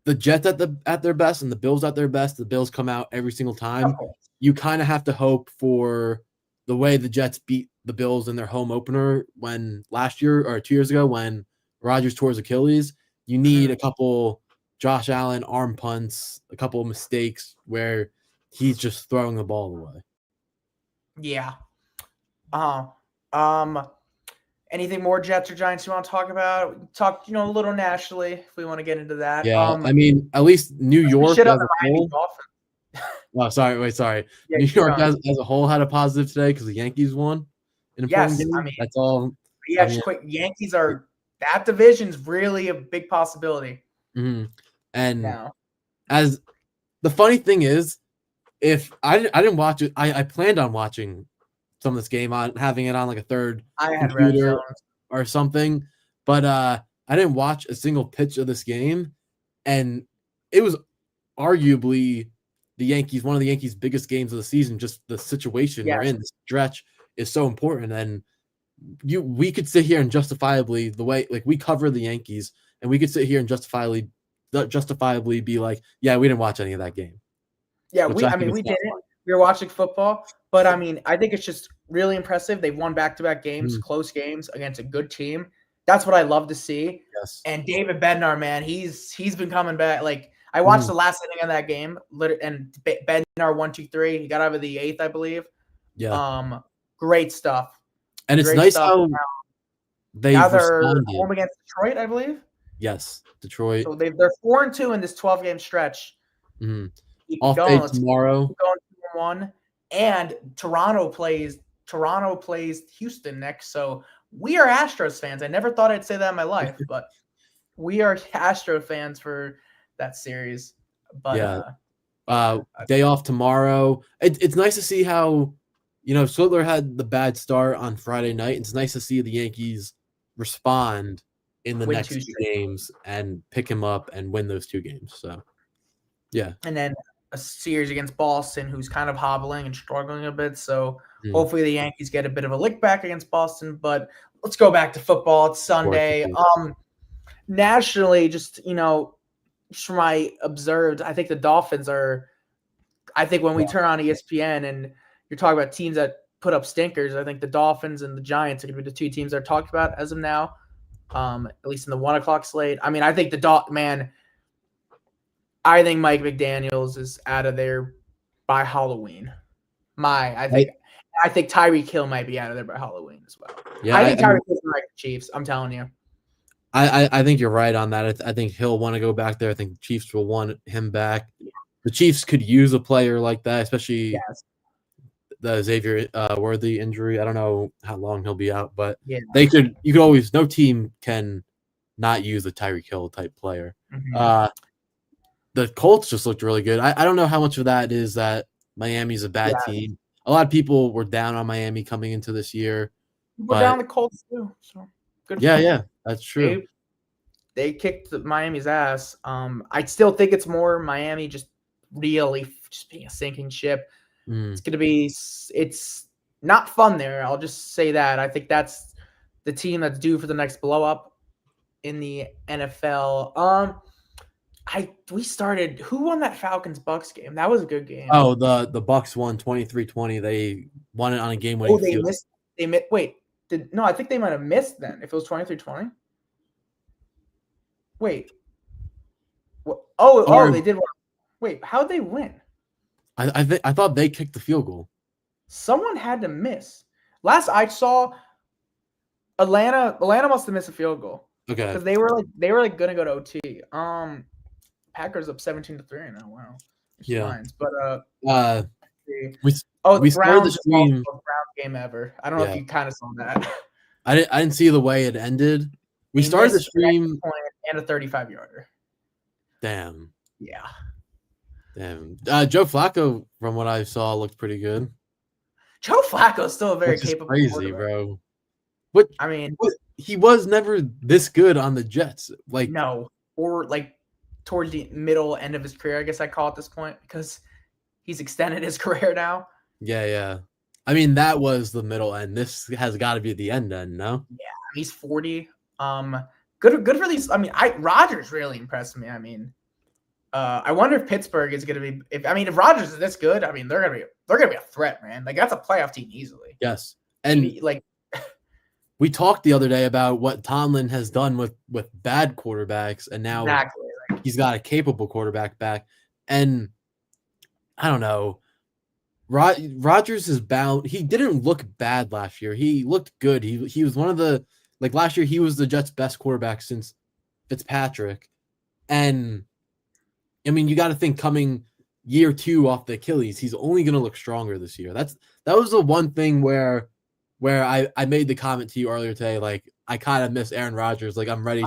the Jets at their best and the Bills at their best, the Bills come out every single Of time. course. You kind of have to hope for the way the Jets beat the Bills in their home opener when last year or 2 years ago when Rodgers tore his Achilles. You need a couple Josh Allen arm punts, a couple of mistakes where he's just throwing the ball away. Yeah. Anything more Jets or Giants you want to talk about? Talk, a little nationally if we want to get into that. Yeah, I mean, at least New We York shit on as the a Miami whole. Dolphins. Oh, sorry. Yeah, New keep York going. as a whole had a positive today because the Yankees won an important Yes, I game. mean, That's all. yeah, I just mean, quick. Yankees are that division's really a big possibility and now. as the funny thing is, if I didn't watch it, I planned on watching some of this game on having it on like a third I had red computer zones. or something, but I didn't watch a single pitch of this game, and it was arguably one of the Yankees' biggest games of the season. Just the situation we're Yes. in, the stretch is so important, and we could sit here and justifiably the way like we cover the Yankees, and we could sit here and justifiably be like, yeah, we didn't watch any of that game, Yeah, which I think is we not didn't. We were watching football, but I mean, I think it's just really impressive. They've won back-to-back games, fun. close games against a good team. That's what I love to see. Yes. And David Bednar, man, he's been coming back. Like I watched the last inning of that game, and Bednar 1-2-3. He got out of the eighth, I believe. Yeah. Great stuff. And it's Great nice stuff. how Now they've they're responded. home against Detroit, I believe. Yes, Detroit. So they're 4-2 in this 12-game stretch. Mhm. Keep Off going. day Let's tomorrow. keep going 2-1. And Toronto plays Houston next. So we are Astros fans. I never thought I'd say that in my life, but we are Astro fans for that series. But yeah. Day off tomorrow. It's nice to see how, Switzerland had the bad start on Friday night. It's nice to see the Yankees respond in the win next 2 games and pick him up and win those 2 games. So, yeah. And then a series against Boston, who's kind of hobbling and struggling a bit. So hopefully the Yankees get a bit of a lick back against Boston. But let's go back to football. It's Sunday. Nationally, just from my observed, I think the Dolphins are. I think when we turn on ESPN and you're talking about teams that put up stinkers, I think the Dolphins and the Giants are going to be the 2 teams that are talked about as of now. At least in the 1:00 slate. I mean, I think I think Mike McDaniels is out of there by Halloween. I think Tyreek Hill might be out of there by Halloween as well. Yeah, I think Tyreek Hill's like the Chiefs. I'm telling you. I think you're right on that. I think he'll want to go back there. I think the Chiefs will want him back. The Chiefs could use a player like that, especially the Xavier Worthy injury. I don't know how long he'll be out, but you could always, no team can not use a Tyreek Hill type player. The Colts just looked really good. I don't know how much of that is that Miami's a bad team. A lot of people were down on Miami coming into this year. We're down the Colts too. So good. Yeah, that's true. They kicked Miami's ass. I still think it's more Miami just really just being a sinking ship. It's gonna be. It's not fun there. I'll just say that. I think that's the team that's due for the next blow up in the NFL. Who won that Falcons-Bucks game? That was a good game. Oh, the Bucks won 23-20. They won it on a game-winning field. I think they might have missed then if it was 23-20. Wait. They did. Wait, how'd they win? I thought they kicked the field goal. Someone had to miss. Last I saw, Atlanta must have missed a field goal. Okay. Because they were gonna go to OT. Packers up 17-3 now. Wow. Lines. But we started the stream. Brown game ever. I don't know if you kind of saw that. I didn't see the way it ended. We started the stream and a 35-yarder. Damn. Yeah. Damn. Joe Flacco, from what I saw, looked pretty good. Joe Flacco is still a very capable crazy, bro. he was never this good on the Jets. Like, No, or like towards the middle end of his career, I guess I call it this point because he's extended his career now. yeah. I mean, that was the middle end. This has got to be the end, no? Yeah, he's 40. Good for these. I mean, Rodgers really impressed me. I mean, I wonder if Pittsburgh is going to be. If Rodgers is this good, I mean, they're gonna be a threat, man. Like that's a playoff team easily. Yes, and like we talked the other day about what Tomlin has done with bad quarterbacks, and now exactly. he's got a capable quarterback back. And I don't know, Rodgers is bound. He didn't look bad last year. He looked good. He was one of the last year. He was the Jets' best quarterback since Fitzpatrick. And I mean, you got to think coming year 2 off the Achilles, he's only going to look stronger this year. That was the one thing where I made the comment to you earlier today. Like, I kind of miss Aaron Rodgers. Like, I'm ready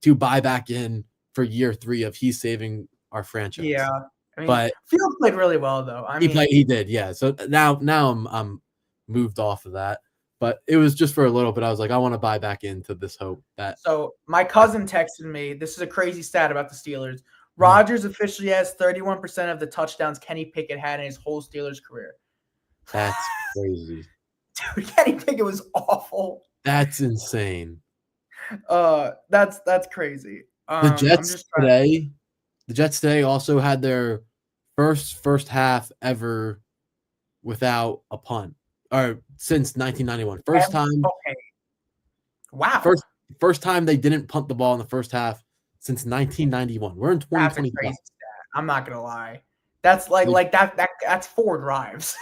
to buy back in for year 3 of he's saving our franchise. Yeah, I mean, but Fields played really well though. He did, yeah. So now I'm moved off of that. But it was just for a little bit. I was like, I want to buy back into this hope that. So my cousin texted me. This is a crazy stat about the Steelers. Rodgers officially has 31% of the touchdowns Kenny Pickett had in his whole Steelers career. That's crazy. Dude, Kenny Pickett was awful. That's insane. That's crazy. The Jets today also had their first half ever without a punt, or since 1991. First time. Okay. Wow. First time they didn't punt the ball in the first half since 1991. We're in 2020. That's a crazy stat. I'm not gonna lie. That's that's 4 drives.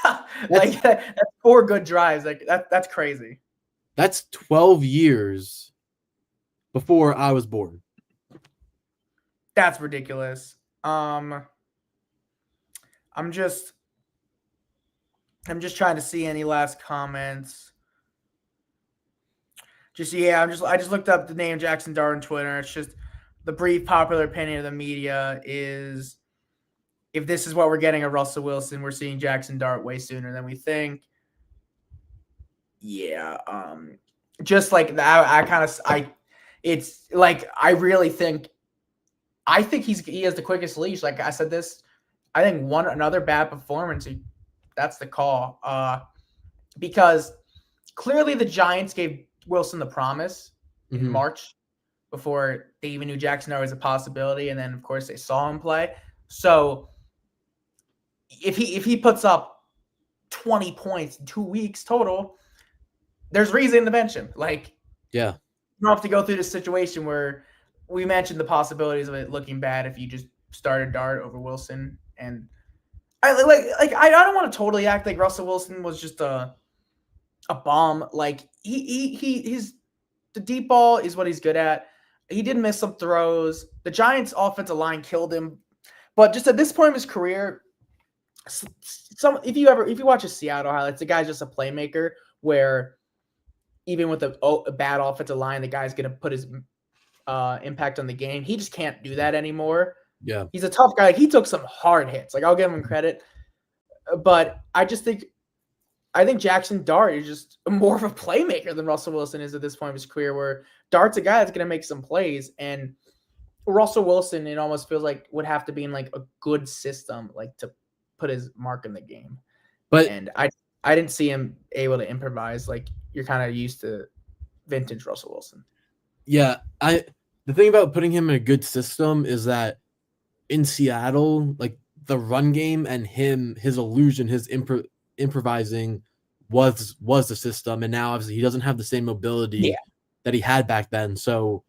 That's 4 good drives. Like that's crazy. That's 12 years before I was born. That's ridiculous. I'm just trying to see any last comments. I just looked up the name Jackson Dart on Twitter. It's just the brief popular opinion of the media is if this is what we're getting of Russell Wilson, we're seeing Jackson Dart way sooner than we think. Yeah. Just like that, it's like I think he has the quickest leash. Like I said this, I think another bad performance, that's the call. Because clearly the Giants gave Wilson the promise in March before they even knew Jackson Dart was a possibility, and then of course they saw him play. So if he puts up 20 points in 2 weeks total, there's reason to bench him. Like, yeah, you don't have to go through this situation where we mentioned the possibilities of it looking bad if you just started Dart over Wilson. And I don't want to totally act like Russell Wilson was just a bomb. Like the deep ball is what he's good at. He did miss some throws. The Giants' offensive line killed him. But just at this point of his career, if you watch a Seattle highlights, the guy's just a playmaker where even with a bad offensive line, the guy's going to put his impact on the game. He just can't do that anymore. Yeah. He's a tough guy. He took some hard hits. Like, I'll give him credit. But I think Jackson Dart is just more of a playmaker than Russell Wilson is at this point of his career, where Dart's a guy that's going to make some plays. And Russell Wilson, it almost feels like would have to be in like a good system, like to put his mark in the game. And I didn't see him able to improvise like you're kind of used to vintage Russell Wilson. Yeah, the thing about putting him in a good system is that in Seattle, like the run game and his illusion, his improvising was the system, and now obviously he doesn't have the same mobility that he had back then. So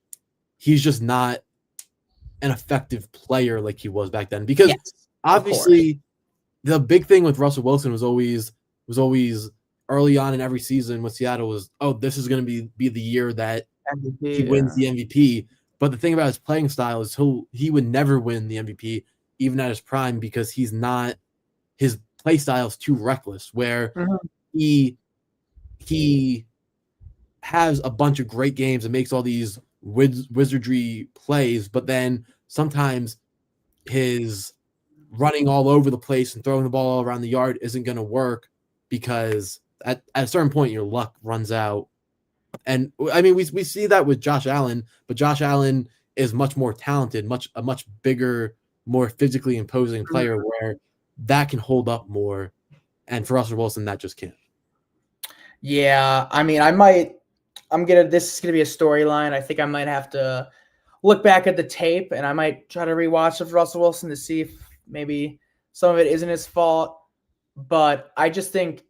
he's just not an effective player like he was back then. Because obviously the big thing with Russell Wilson was always early on in every season with Seattle was, oh, this is going to be the year that MVP, he wins the MVP. But the thing about his playing style is he would never win the MVP even at his prime, because his play style is too reckless, where he has a bunch of great games and makes all these wizardry plays, but then sometimes his running all over the place and throwing the ball all around the yard isn't going to work, because at a certain point your luck runs out And I mean, we see that with Josh Allen, but Josh Allen is much more talented, a much bigger, more physically imposing player where that can hold up more. And for Russell Wilson, that just can't. Yeah, I mean, this is gonna be a storyline. I think I might have to look back at the tape, and I might try to rewatch it for Russell Wilson to see if maybe some of it isn't his fault. But I just think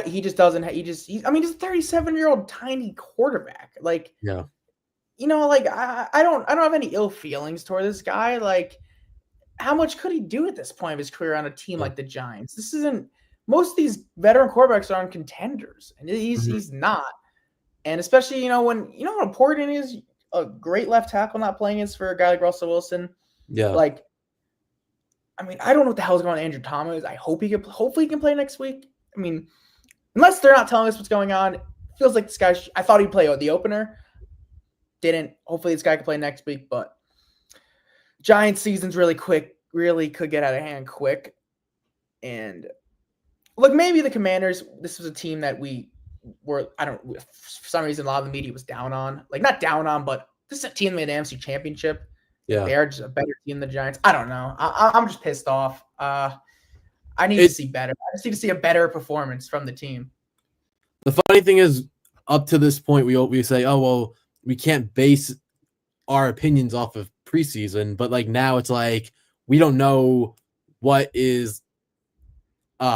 he just doesn't. I mean, he's a 37-year-old tiny quarterback. Like, Yeah. like I don't have any ill feelings toward this guy. Like, how much could he do at this point of his career on a team like the Giants? This isn't. Most of these veteran quarterbacks aren't contenders, and he's not. And especially, when how important it is a great left tackle not playing is for a guy like Russell Wilson. Yeah. Like, I mean, I don't know what the hell's going on with Andrew Thomas. Hopefully he can play next week. I mean, unless they're not telling us what's going on, it feels like this guy. I thought he'd play the opener. Didn't. Hopefully this guy can play next week. But Giants season's really quick. Really could get out of hand quick. And look, maybe the Commanders. This was a team that for some reason, a lot of the media was down on. Like, not down on, but this is a team that made the AFC Championship. Yeah. They are just a better team than the Giants. I don't know. I'm just pissed off. I need to see better. I just need to see a better performance from the team. The funny thing is, up to this point, we say, oh, well, we can't base our opinions off of preseason. But, like, now it's like we don't know what is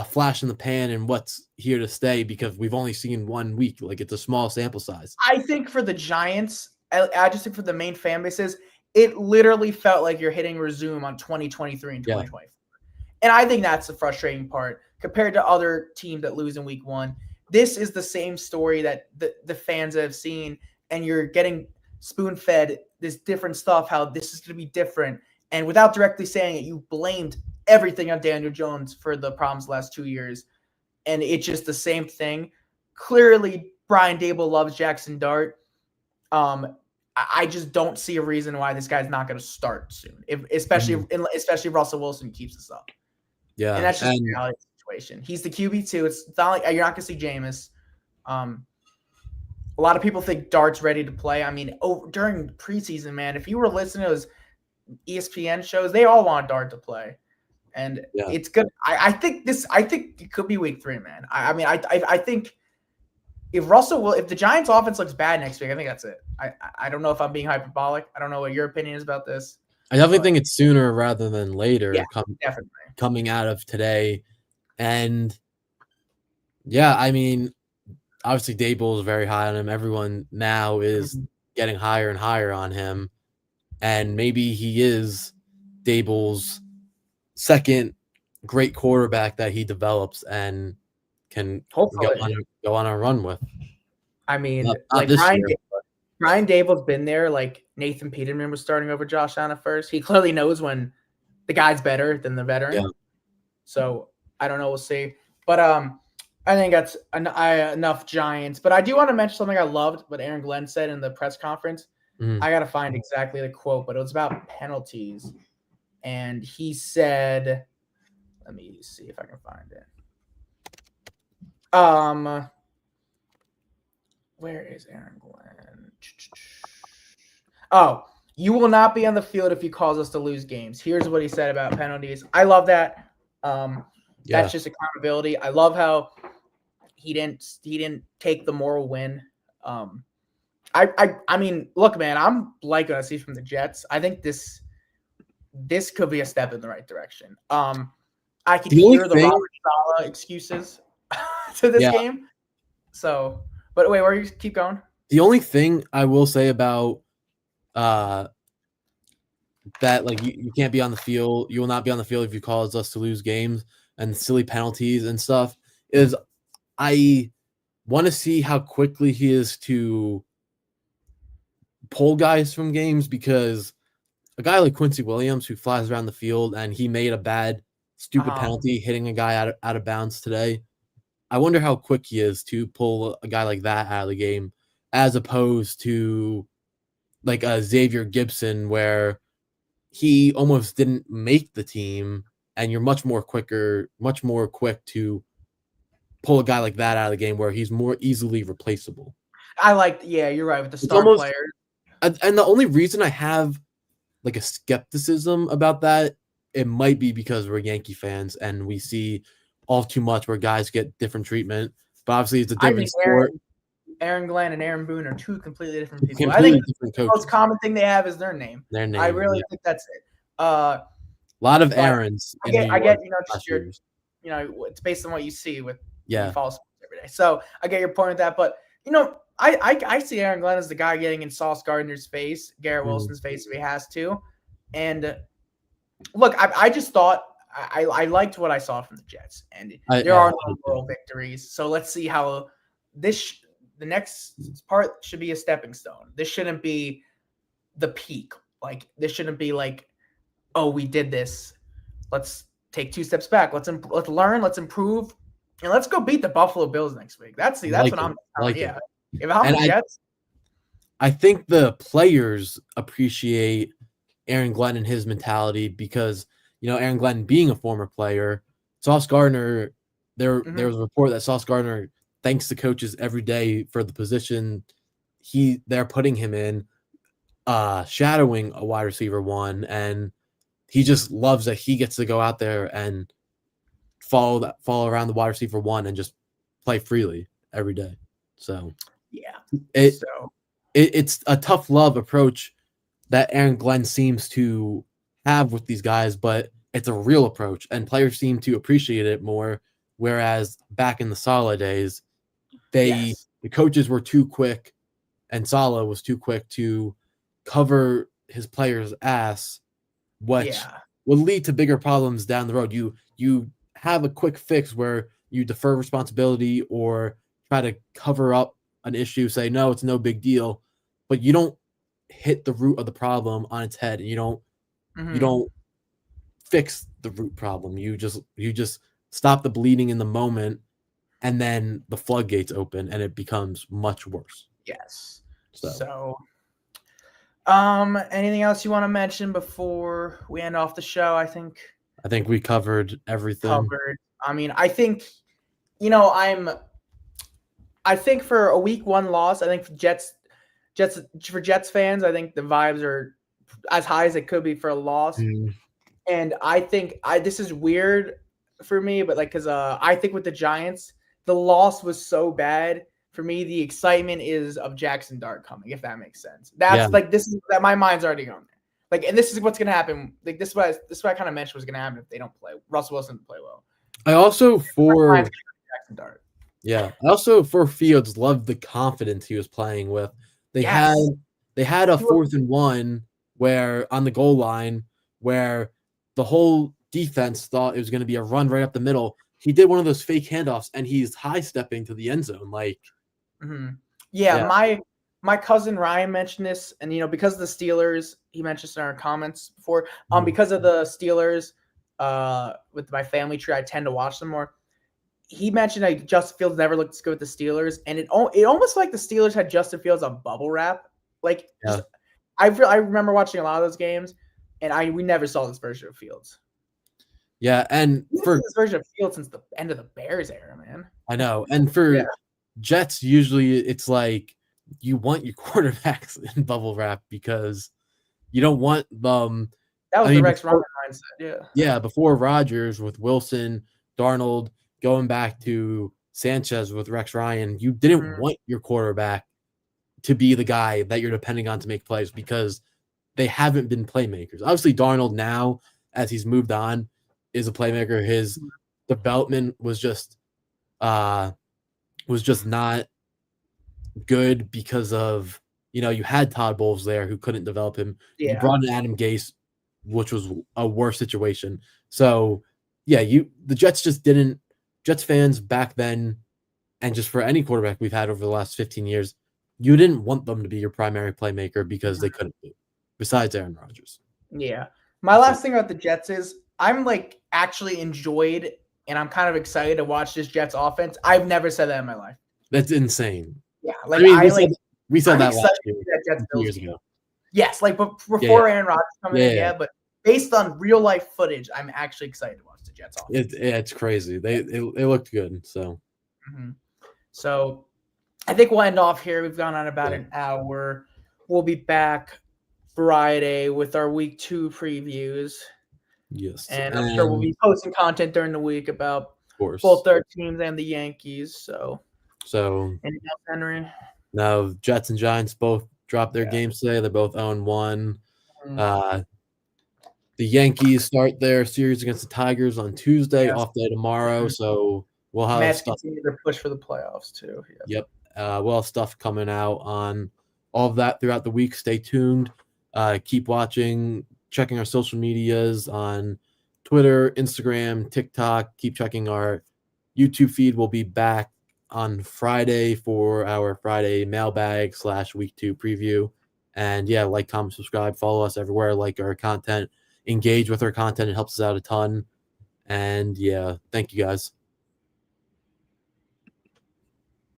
flash in the pan and what's here to stay because we've only seen 1 week. Like, it's a small sample size. I think for the Giants, I just think for the main fan bases, it literally felt like you're hitting resume on 2023 and 2024. Yeah. And I think that's the frustrating part compared to other teams that lose in week 1. This is the same story that the fans have seen, and you're getting spoon-fed this different stuff, how this is going to be different. And without directly saying it, you blamed everything on Daniel Jones for the problems the last 2 years. And it's just the same thing. Clearly, Brian Daboll loves Jackson Dart. I just don't see a reason why this guy's not going to start soon, especially if Russell Wilson keeps this up. Yeah, and that's just the reality of the situation. He's the QB2. It's not like you're not going to see Jameis. A lot of people think Dart's ready to play. I mean, during preseason, man, if you were listening to those ESPN shows, they all want Dart to play, and it's good. I think it could be week 3, man. I think. If the Giants' offense looks bad next week, I think that's it. I don't know if I'm being hyperbolic. I don't know what your opinion is about this. I definitely think it's sooner rather than later. Yeah, definitely. Coming out of today. And, yeah, I mean, obviously Daboll is very high on him. Everyone now is getting higher and higher on him. And maybe he is Daboll's second great quarterback that he develops and can go on a run with. I mean, like Brian Daboll's been there. Like Nathan Peterman was starting over Josh Allen at first. He clearly knows when the guy's better than the veteran. Yeah. So I don't know. We'll see. But I think that's enough Giants. But I do want to mention something I loved what Aaron Glenn said in the press conference. I got to find exactly the quote, but it was about penalties. And he said, let me see if I can find it. Where is Aaron Glenn? Oh, you will not be on the field if he calls us to lose games. Here's what he said about penalties. I love that. That's just accountability. I love how he didn't take the moral win. I mean, look, man, I'm liking what I see from the Jets. I think this could be a step in the right direction. I can hear the Robert Saleh excuses to this game. So, but wait, where you keep going? The only thing I will say about that, like you can't be on the field, you will not be on the field if you cause us to lose games and silly penalties and stuff, is I want to see how quickly he is to pull guys from games, because a guy like Quincy Williams who flies around the field and he made a bad, stupid penalty hitting a guy out of bounds today. I wonder how quick he is to pull a guy like that out of the game, as opposed to like a Xavier Gibson where he almost didn't make the team, and you're much more quick to pull a guy like that out of the game where he's more easily replaceable. Yeah, you're right with the It's star almost, players. and the only reason I have like a skepticism about that, it might be because we're Yankee fans and we see all too much where guys get different treatment. But obviously, it's a I different think sport, Aaron Glenn and Aaron Boone are two completely different people. I completely think different the most coaches. common thing they have is their name. Their I name, really yeah. think that's it. A lot of But Aaron's in New I get, York just last your, years. it's based on what you see with when you Yeah, follow sports every day. So I get your point with that. But I see Aaron Glenn as the guy getting in Sauce Gardner's face, Garrett Mhm. Wilson's face if he has to. And look, I just thought I liked what I saw from the Jets, and there are no moral victories. So let's see how the next part should be a stepping stone. This shouldn't be the peak. Like this shouldn't be like, oh, we did this. Let's take 2 steps back. Let's learn. Let's improve, and let's go beat the Buffalo Bills next week. That's what I'm. like Yeah, it. if I'm And the Jets, I think the players appreciate Aaron Glenn and his mentality because, Aaron Glenn being a former player, Sauce Gardner, there was a report that Sauce Gardner thanks the coaches every day for the position they're putting him in, shadowing a wide receiver one, and he just loves that he gets to go out there and follow around the wide receiver one and just play freely every day. So yeah. it So it's a tough love approach that Aaron Glenn seems to have with these guys, but it's a real approach, and players seem to appreciate it more. Whereas back in the Saleh days, the coaches were too quick, and Saleh was too quick to cover his player's ass, which would lead to bigger problems down the road. You have a quick fix where you defer responsibility or try to cover up an issue, say no, it's no big deal, but you don't hit the root of the problem on its head, and you don't fix the root problem. You just stop the bleeding in the moment, and then the floodgates open and it becomes much worse. Yes. So anything else you want to mention before we end off the show? I think we covered everything. I mean, I think I think for a week 1 loss, I think for Jets fans, I think the vibes are as high as it could be for a loss. And I think this is weird for me, but because I think with the Giants, the loss was so bad. For me, the excitement is of Jackson Dart coming, if that makes sense. That's this is that my mind's already going there. And this is what's gonna happen. This is what I kind of mentioned was gonna happen if they don't play. Russell Wilson play well. I also Jackson Dart. Yeah. I also for Fields loved the confidence he was playing with. They had a 4th and 1 where on the goal line where the whole defense thought it was going to be a run right up the middle. He did one of those fake handoffs and he's high stepping to the end zone. My cousin Ryan mentioned this, and because of the Steelers, he mentioned this in our comments before. Because of the Steelers, with my family tree, I tend to watch them more. He mentioned Justin Fields never looked as good with the Steelers, and it almost like the Steelers had Justin Fields on bubble wrap. I remember watching a lot of those games, and we never saw this version of Fields. Yeah, and for this version of Fields since the end of the Bears era, man. I know, and for Jets, usually it's like you want your quarterbacks in bubble wrap because you don't want them. That was the Rex Ryan mindset, yeah. Before Rodgers with Wilson, Darnold, going back to Sanchez with Rex Ryan, you didn't want your quarterback to be the guy that you're depending on to make plays because they haven't been playmakers. Obviously, Darnold now, as he's moved on, is a playmaker. His development was just not good because of you had Todd Bowles there who couldn't develop him. You brought in Adam Gase, which was a worse situation. So the Jets just didn't. Jets fans back then, and just for any quarterback we've had over the last 15 years, you didn't want them to be your primary playmaker because they couldn't be. Besides Aaron Rodgers. Yeah. My last thing about the Jets is I'm actually enjoyed and I'm kind of excited to watch this Jets offense. I've never said that in my life. That's insane. Yeah. We said that last year, 2 years ago. Yes, before Aaron Rodgers coming in, but based on real life footage, I'm actually excited to watch the Jets offense. It's crazy. It looked good. So So I think we'll end off here. We've gone on about Yeah. an hour. We'll be back Friday with our week 2 previews. Yes. And I'm sure we'll And be posting content during the week about of course. both their teams and the Yankees. So, So anything else, Henry? now Jets and Giants both dropped their Yeah. games today. They're both 0-1. Mhm. The Yankees start their series against the Tigers on Tuesday, Yes. off day tomorrow. Mhm. So we'll have Mets stuff. continue their push for the playoffs too. Yeah. Yep. We'll have stuff coming out on all of that throughout the week. Stay tuned. Keep watching, checking our social medias on Twitter, Instagram, TikTok. Keep checking our YouTube feed. We'll be back on Friday for our Friday mailbag / week 2 preview. And yeah, like, comment, subscribe, follow us everywhere, like our content, engage with our content. It helps us out a ton. And yeah, thank you guys.